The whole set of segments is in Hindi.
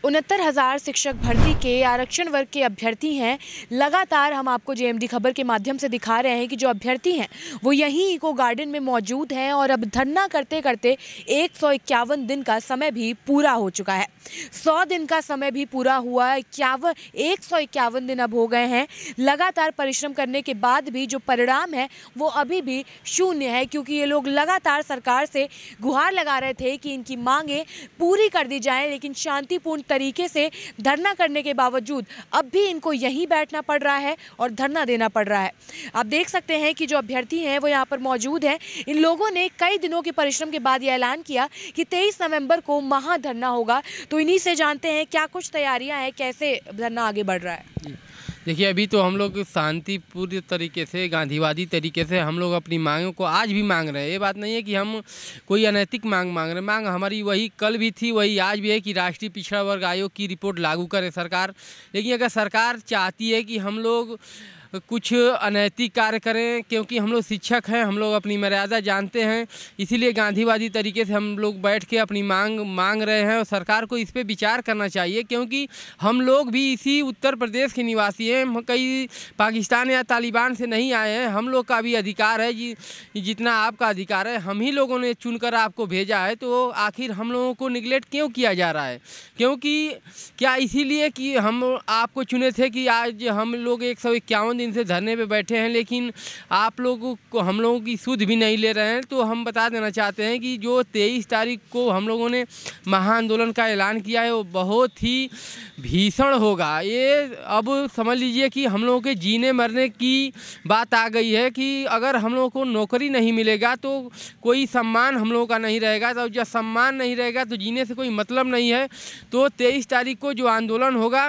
69,000 शिक्षक भर्ती के आरक्षण वर्ग के अभ्यर्थी हैं। लगातार हम आपको जेएमडी खबर के माध्यम से दिखा रहे हैं कि जो अभ्यर्थी हैं वो यहीं इको गार्डन में मौजूद हैं और अब धरना करते करते 151 दिन का समय भी पूरा हो चुका है। 100 दिन का समय भी पूरा हुआ, 151 दिन अब हो गए हैं। लगातार परिश्रम करने के बाद भी जो परिणाम है वो अभी भी शून्य है, क्योंकि ये लोग लगातार सरकार से गुहार लगा रहे थे कि इनकी मांगें पूरी कर दी जाएं, लेकिन शांतिपूर्ण तरीके से धरना करने के बावजूद अब भी इनको यहीं बैठना पड़ रहा है और धरना देना पड़ रहा है। आप देख सकते हैं कि जो अभ्यर्थी हैं वो यहाँ पर मौजूद हैं। इन लोगों ने कई दिनों के परिश्रम के बाद ये ऐलान किया कि 23 नवंबर को महाधरना होगा। तो इन्हीं से जानते हैं क्या कुछ तैयारियां हैं, कैसे धरना आगे बढ़ रहा है। देखिए, अभी तो हम लोग शांतिपूर्ण तरीके से, गांधीवादी तरीके से हम लोग अपनी मांगों को आज भी मांग रहे हैं। ये बात नहीं है कि हम कोई अनैतिक मांग रहे हैं। मांग हमारी वही कल भी थी, वही आज भी है कि राष्ट्रीय पिछड़ा वर्ग आयोग की रिपोर्ट लागू करे सरकार। लेकिन अगर सरकार चाहती है कि हम लोग कुछ अनैतिक कार्य करें, क्योंकि हम लोग शिक्षक हैं, हम लोग अपनी मर्यादा जानते हैं, इसीलिए गांधीवादी तरीके से हम लोग बैठ के अपनी मांग रहे हैं। और सरकार को इस पे विचार करना चाहिए, क्योंकि हम लोग भी इसी उत्तर प्रदेश के निवासी हैं। हम कई पाकिस्तान या तालिबान से नहीं आए हैं। हम लोग का भी अधिकार है जितना आपका अधिकार है। हम ही लोगों ने चुनकर आपको भेजा है, तो आखिर हम लोगों को निगलेक्ट क्यों किया जा रहा है? क्योंकि क्या इसीलिए कि हम आपको चुने थे कि आज हम लोग 151 दिन से धरने पे बैठे हैं, लेकिन आप लोगों को हम लोगों की सुध भी नहीं ले रहे हैं? तो हम बता देना चाहते हैं कि जो 23 तारीख को हम लोगों ने महाआंदोलन का ऐलान किया है वो बहुत ही भीषण होगा। ये अब समझ लीजिए कि हम लोगों के जीने मरने की बात आ गई है कि अगर हम लोगों को नौकरी नहीं मिलेगा तो कोई सम्मान हम लोगों का नहीं रहेगा। तो जब सम्मान नहीं रहेगा तो जीने से कोई मतलब नहीं है। तो 23 तारीख को जो आंदोलन होगा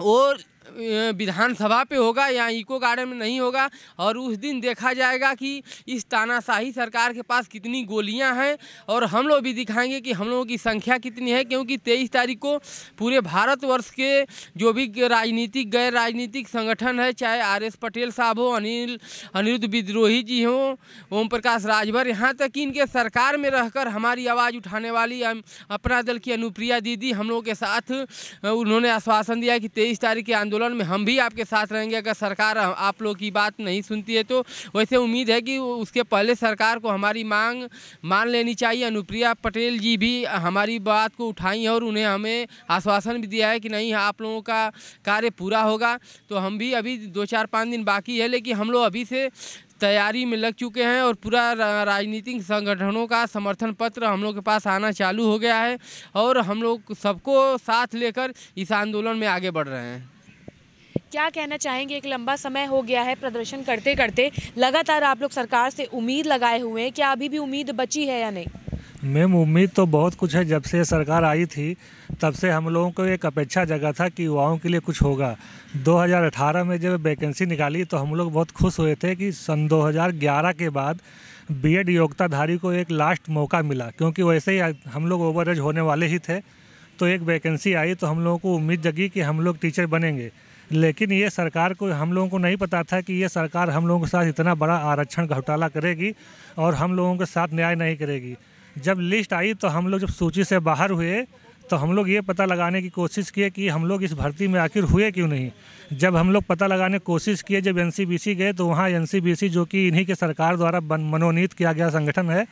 वो विधानसभा पे होगा, या इको गार्डन में नहीं होगा। और उस दिन देखा जाएगा कि इस तानाशाही सरकार के पास कितनी गोलियां हैं, और हम लोग भी दिखाएंगे कि हम लोगों की संख्या कितनी है। क्योंकि 23 तारीख को पूरे भारतवर्ष के जो भी राजनीतिक गैर राजनीतिक संगठन है, चाहे आर.एस. पटेल साहब हो, अनिरुद्ध विद्रोही जी हों, ओम प्रकाश राजभर, यहाँ तक कि इनके सरकार में रहकर हमारी आवाज़ उठाने वाली अपना दल की अनुप्रिया दीदी हम लोगों के साथ उन्होंने आश्वासन दिया कि 23 तारीख के आंदोलन में हम भी आपके साथ रहेंगे। अगर सरकार आप लोग की बात नहीं सुनती है तो वैसे उम्मीद है कि उसके पहले सरकार को हमारी मांग मान लेनी चाहिए। अनुप्रिया पटेल जी भी हमारी बात को उठाई और उन्हें हमें आश्वासन भी दिया है कि नहीं, आप लोगों का कार्य पूरा होगा। तो हम भी अभी 2-4-5 दिन बाकी है, लेकिन हम लोग अभी से तैयारी में लग चुके हैं और पूरा राजनीतिक संगठनों का समर्थन पत्र हम लोग के पास आना चालू हो गया है और हम लोग सबको साथ लेकर इस आंदोलन में आगे बढ़ रहे हैं। क्या कहना चाहेंगे? एक लंबा समय हो गया है प्रदर्शन करते करते, लगातार आप लोग सरकार से उम्मीद लगाए हुए हैं, क्या अभी भी उम्मीद बची है या नहीं? मैम, उम्मीद तो बहुत कुछ है। जब से सरकार आई थी तब से हम लोगों को एक अपेक्षा जगा था कि युवाओं के लिए कुछ होगा। 2018 में जब वैकेंसी निकाली तो हम लोग बहुत खुश हुए थे कि सन 2011 के बाद बीएड योग्यताधारी को एक लास्ट मौका मिला, क्योंकि वैसे ही हम लोग ओवर एज होने वाले ही थे। तो एक वैकेंसी आई तो हम लोगों को उम्मीद जगी कि हम लोग टीचर बनेंगे। लेकिन ये सरकार को, हम लोगों को नहीं पता था कि ये सरकार हम लोगों के साथ इतना बड़ा आरक्षण घोटाला करेगी और हम लोगों के साथ न्याय नहीं करेगी। जब लिस्ट आई तो हम लोग जब सूची से बाहर हुए तो हम लोग ये पता लगाने की कोशिश किए कि हम लोग इस भर्ती में आखिर हुए क्यों नहीं। जब हम लोग पता लगाने की कोशिश किए, जब एनसीबीसी गए तो वहाँ एनसीबीसी, जो कि इन्हीं के सरकार द्वारा मनोनीत किया गया संगठन है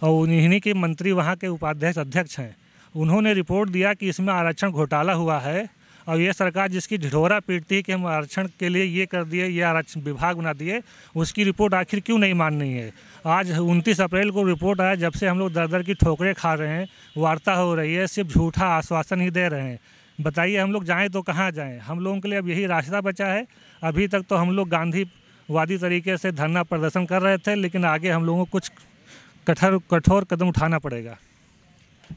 और इन्हीं के मंत्री वहाँ के उपाध्यक्ष अध्यक्ष हैं, उन्होंने रिपोर्ट दिया कि इसमें आरक्षण घोटाला हुआ है। और ये सरकार जिसकी ढिढोरा पीटती है कि हम आरक्षण के लिए ये कर दिए, ये आरक्षण विभाग बना दिए, उसकी रिपोर्ट आखिर क्यों नहीं माननी है। आज 29 अप्रैल को रिपोर्ट आया, जब से हम लोग दर दर की ठोकरें खा रहे हैं, वार्ता हो रही है, सिर्फ झूठा आश्वासन ही दे रहे हैं। बताइए हम लोग जाएँ तो कहाँ जाएँ? हम लोगों के लिए अब यही रास्ता बचा है। अभी तक तो हम लोग गांधीवादी तरीके से धरना प्रदर्शन कर रहे थे, लेकिन आगे हम लोगों को कुछ कठोर कदम उठाना पड़ेगा।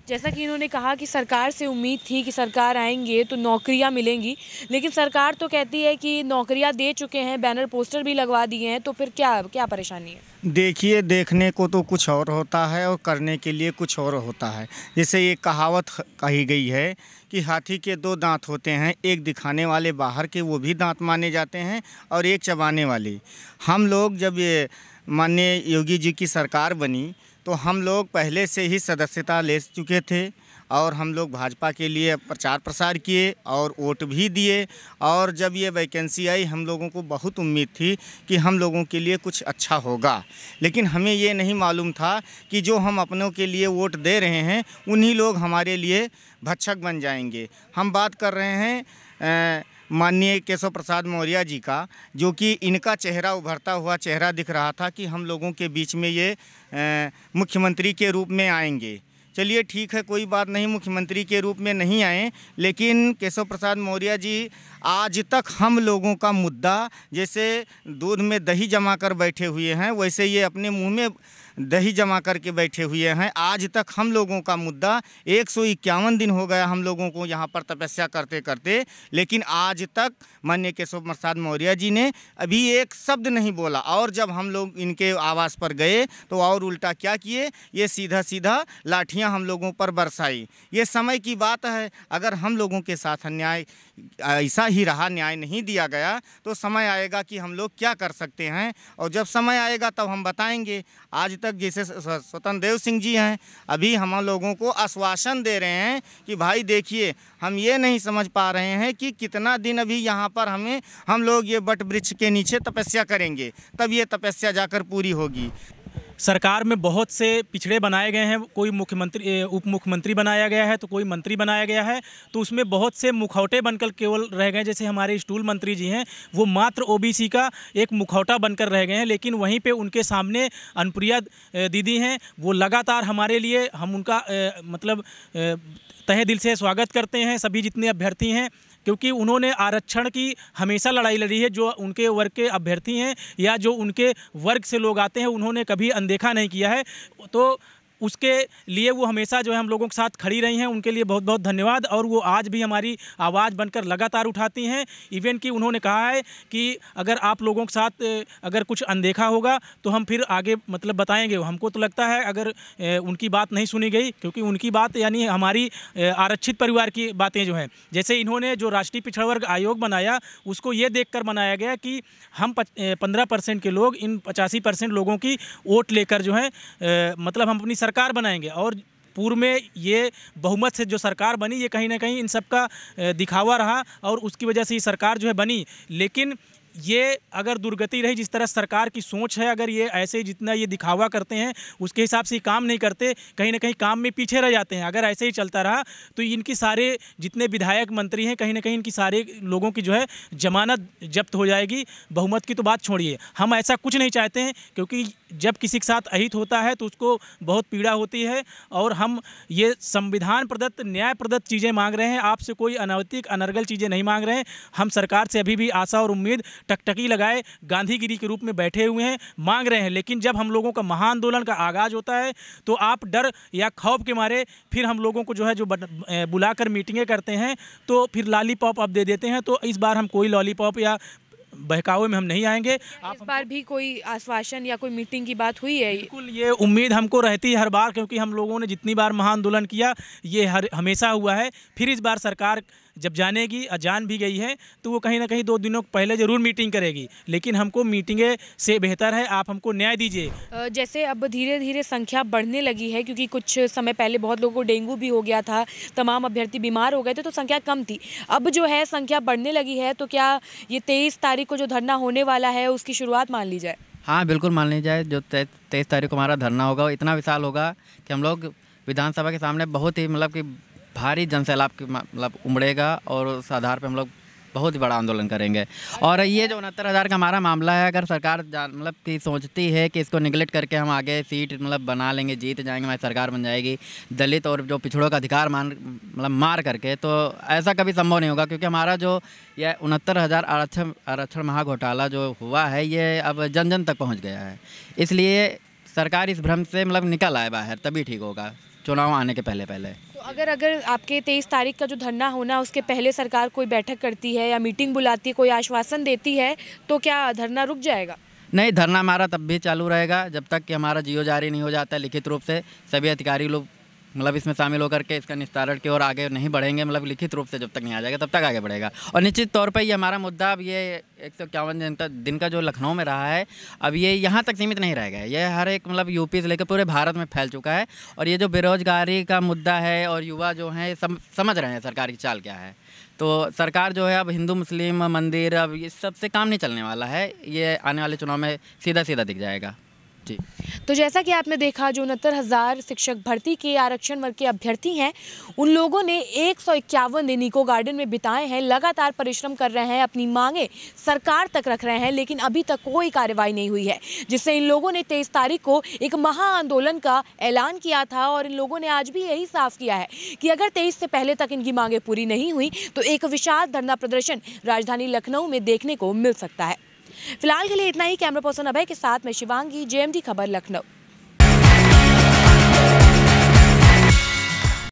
जैसा कि इन्होंने कहा कि सरकार से उम्मीद थी कि सरकार आएंगे तो नौकरियां मिलेंगी, लेकिन सरकार तो कहती है कि नौकरियां दे चुके हैं, बैनर पोस्टर भी लगवा दिए हैं, तो फिर क्या परेशानी है? देखिए, देखने को तो कुछ और होता है और करने के लिए कुछ और होता है। जैसे ये कहावत कही गई है कि हाथी के 2 दांत होते हैं, एक दिखाने वाले बाहर के वो भी दांत माने जाते हैं और एक चबाने वाले। हम लोग जब ये माननीय योगी जी की सरकार बनी तो हम लोग पहले से ही सदस्यता ले चुके थे और हम लोग भाजपा के लिए प्रचार प्रसार किए और वोट भी दिए। और जब ये वैकेंसी आई हम लोगों को बहुत उम्मीद थी कि हम लोगों के लिए कुछ अच्छा होगा, लेकिन हमें ये नहीं मालूम था कि जो हम अपनों के लिए वोट दे रहे हैं उन्हीं लोग हमारे लिए भक्षक बन जाएंगे। हम बात कर रहे हैं माननीय केशव प्रसाद मौर्य जी का, जो कि इनका चेहरा उभरता हुआ चेहरा दिख रहा था कि हम लोगों के बीच में ये मुख्यमंत्री के रूप में आएंगे। चलिए ठीक है, कोई बात नहीं, मुख्यमंत्री के रूप में नहीं आए, लेकिन केशव प्रसाद मौर्य जी आज तक हम लोगों का मुद्दा जैसे दूध में दही जमा कर बैठे हुए हैं वैसे ये अपने मुंह में दही जमा करके बैठे हुए हैं। आज तक हम लोगों का मुद्दा 151 दिन हो गया हम लोगों को यहाँ पर तपस्या करते करते, लेकिन आज तक माननीय केशव प्रसाद मौर्य जी ने अभी एक शब्द नहीं बोला। और जब हम लोग इनके आवास पर गए तो और उल्टा क्या किए, ये सीधा सीधा लाठियाँ हम लोगों पर बरसाई। ये समय की बात है, अगर हम लोगों के साथ अन्याय ऐसा ही रहा, न्याय नहीं दिया गया, तो समय आएगा कि हम लोग क्या कर सकते हैं, और जब समय आएगा तब हम बताएंगे। आज तक जैसे स्वतंत्र देव सिंह जी हैं, अभी हम लोगों को आश्वासन दे रहे हैं कि भाई देखिए हम ये नहीं समझ पा रहे हैं कि कितना दिन अभी यहाँ पर हम लोग ये बट वृक्ष के नीचे तपस्या करेंगे, तब ये तपस्या जाकर पूरी होगी। सरकार में बहुत से पिछड़े बनाए गए हैं, कोई मुख्यमंत्री उप मुख्यमंत्री बनाया गया है तो कोई मंत्री बनाया गया है, तो उसमें बहुत से मुखौटे बनकर केवल रह गए। जैसे हमारे स्टूल मंत्री जी हैं, वो मात्र ओबीसी का एक मुखौटा बनकर रह गए हैं, लेकिन वहीं पे उनके सामने अनुप्रिया दीदी हैं, वो लगातार हमारे लिए, हम उनका मतलब तहे दिल से स्वागत करते हैं सभी जितने अभ्यर्थी हैं, क्योंकि उन्होंने आरक्षण की हमेशा लड़ाई लड़ी है। जो उनके वर्ग के अभ्यर्थी हैं या जो उनके वर्ग से लोग आते हैं उन्होंने कभी अनदेखा नहीं किया है, तो उसके लिए वो हमेशा जो है हम लोगों के साथ खड़ी रही हैं। उनके लिए बहुत बहुत धन्यवाद। और वो आज भी हमारी आवाज़ बनकर लगातार उठाती हैं। इवन कि उन्होंने कहा है कि अगर आप लोगों के साथ अगर कुछ अनदेखा होगा तो हम फिर आगे मतलब बताएंगे। हमको तो लगता है अगर उनकी बात नहीं सुनी गई, क्योंकि उनकी बात यानी हमारी आरक्षित परिवार की बातें जो हैं, जैसे इन्होंने जो राष्ट्रीय पिछड़ा वर्ग आयोग बनाया उसको ये देख कर बनाया गया कि हम 15% के लोग इन 85% लोगों की वोट लेकर जो है मतलब हम अपनी सरकार बनाएंगे। और पूर्व में ये बहुमत से जो सरकार बनी ये कहीं ना कहीं इन सब का दिखावा रहा और उसकी वजह से ये सरकार जो है बनी। लेकिन ये अगर दुर्गति रही, जिस तरह सरकार की सोच है, अगर ये ऐसे जितना ये दिखावा करते हैं उसके हिसाब से काम नहीं करते, कहीं ना कहीं काम में पीछे रह जाते हैं। अगर ऐसे ही चलता रहा तो इनकी सारे जितने विधायक मंत्री हैं कहीं ना कहीं इनकी सारे लोगों की जो है जमानत जब्त हो जाएगी। बहुमत की तो बात छोड़िए, हम ऐसा कुछ नहीं चाहते हैं, क्योंकि जब किसी के साथ अहित होता है तो उसको बहुत पीड़ा होती है। और हम ये संविधान प्रदत्त न्याय प्रदत्त चीज़ें मांग रहे हैं, आपसे कोई अनैतिक अनर्गल चीज़ें नहीं मांग रहे हैं। हम सरकार से अभी भी आशा और उम्मीद टकटकी लगाए गांधीगिरी के रूप में बैठे हुए हैं, मांग रहे हैं। लेकिन जब हम लोगों का महाआंदोलन का आगाज़ होता है तो आप डर या खौफ के मारे फिर हम लोगों को जो है जो बुलाकर मीटिंगें करते हैं तो फिर लॉलीपॉप आप दे देते हैं। तो इस बार हम कोई लॉलीपॉप या बहकावे में हम नहीं आएंगे। इस बार भी कोई आश्वासन या कोई मीटिंग की बात हुई है? बिल्कुल, ये उम्मीद हमको रहती है हर बार, क्योंकि हम लोगों ने जितनी बार महाआंदोलन किया ये हमेशा हुआ है। फिर इस बार सरकार जब जानेगी, जान भी गई है, तो वो कहीं ना कहीं 2 दिनों पहले ज़रूर मीटिंग करेगी। लेकिन हमको मीटिंगें से बेहतर है आप हमको न्याय दीजिए। जैसे अब धीरे धीरे संख्या बढ़ने लगी है, क्योंकि कुछ समय पहले बहुत लोगों को डेंगू भी हो गया था, तमाम अभ्यर्थी बीमार हो गए थे, तो संख्या कम थी। अब जो है संख्या बढ़ने लगी है, तो क्या ये 23 तारीख को जो धरना होने वाला है उसकी शुरुआत मान ली जाए? हाँ बिल्कुल मान ली जाए। जो 23 तारीख को हमारा धरना होगा वो इतना विशाल होगा कि हम लोग विधानसभा के सामने बहुत ही मतलब कि भारी जनसैलाब की मतलब उमड़ेगा और उस आधार पे हम लोग बहुत ही बड़ा आंदोलन करेंगे। और ये जो 69,000 का हमारा मामला है, अगर सरकार मतलब कि सोचती है कि इसको निगलेक्ट करके हम आगे सीट मतलब बना लेंगे, जीत जाएंगे, हमारी सरकार बन जाएगी दलित और जो पिछड़ों का अधिकार मार करके, तो ऐसा कभी संभव नहीं होगा। क्योंकि हमारा जो यह 69,000 आरक्षण महाघोटाला जो हुआ है ये अब जन जन तक पहुँच गया है। इसलिए सरकार इस भ्रम से मतलब निकल आए बाहर, तभी ठीक होगा चुनाव आने के पहले। तो अगर आपके 23 तारीख का जो धरना होना उसके पहले सरकार कोई बैठक करती है या मीटिंग बुलाती है, कोई आश्वासन देती है, तो क्या धरना रुक जाएगा? नहीं, धरना हमारा तब भी चालू रहेगा जब तक कि हमारा जीओ जारी नहीं हो जाता है लिखित रूप से। सभी अधिकारी लोग मतलब इसमें शामिल होकर के इसका निस्तारण की ओर आगे नहीं बढ़ेंगे, मतलब लिखित रूप से जब तक नहीं आ जाएगा तब तक आगे बढ़ेगा। और निश्चित तौर पर ये हमारा मुद्दा अब ये 151 दिन का जो लखनऊ में रहा है, अब ये यहाँ तक सीमित नहीं रहेगा, ये हर एक मतलब यूपी से लेकर पूरे भारत में फैल चुका है। और ये जो बेरोजगारी का मुद्दा है और युवा जो हैं समझ रहे हैं सरकार की चाल क्या है। तो सरकार जो है अब हिंदू मुस्लिम मंदिर अब ये सबसे काम नहीं चलने वाला है, ये आने वाले चुनाव में सीधा सीधा दिख जाएगा जी। तो जैसा कि आपने देखा, जो 69,000 शिक्षक भर्ती के आरक्षण वर्ग के अभ्यर्थी हैं, उन लोगों ने 151 दिन इको गार्डन में बिताए हैं, लगातार परिश्रम कर रहे हैं, अपनी मांगे सरकार तक रख रहे हैं, लेकिन अभी तक कोई कार्रवाई नहीं हुई है, जिससे इन लोगों ने 23 तारीख को एक महा आंदोलन का ऐलान किया था। और इन लोगों ने आज भी यही साफ किया है कि अगर 23 से पहले तक इनकी मांगे पूरी नहीं हुई तो एक विशाल धरना प्रदर्शन राजधानी लखनऊ में देखने को मिल सकता है। फिलहाल के लिए इतना ही। कैमरा पर्सन अभय के साथ मैं शिवांगी, JMD खबर लखनऊ।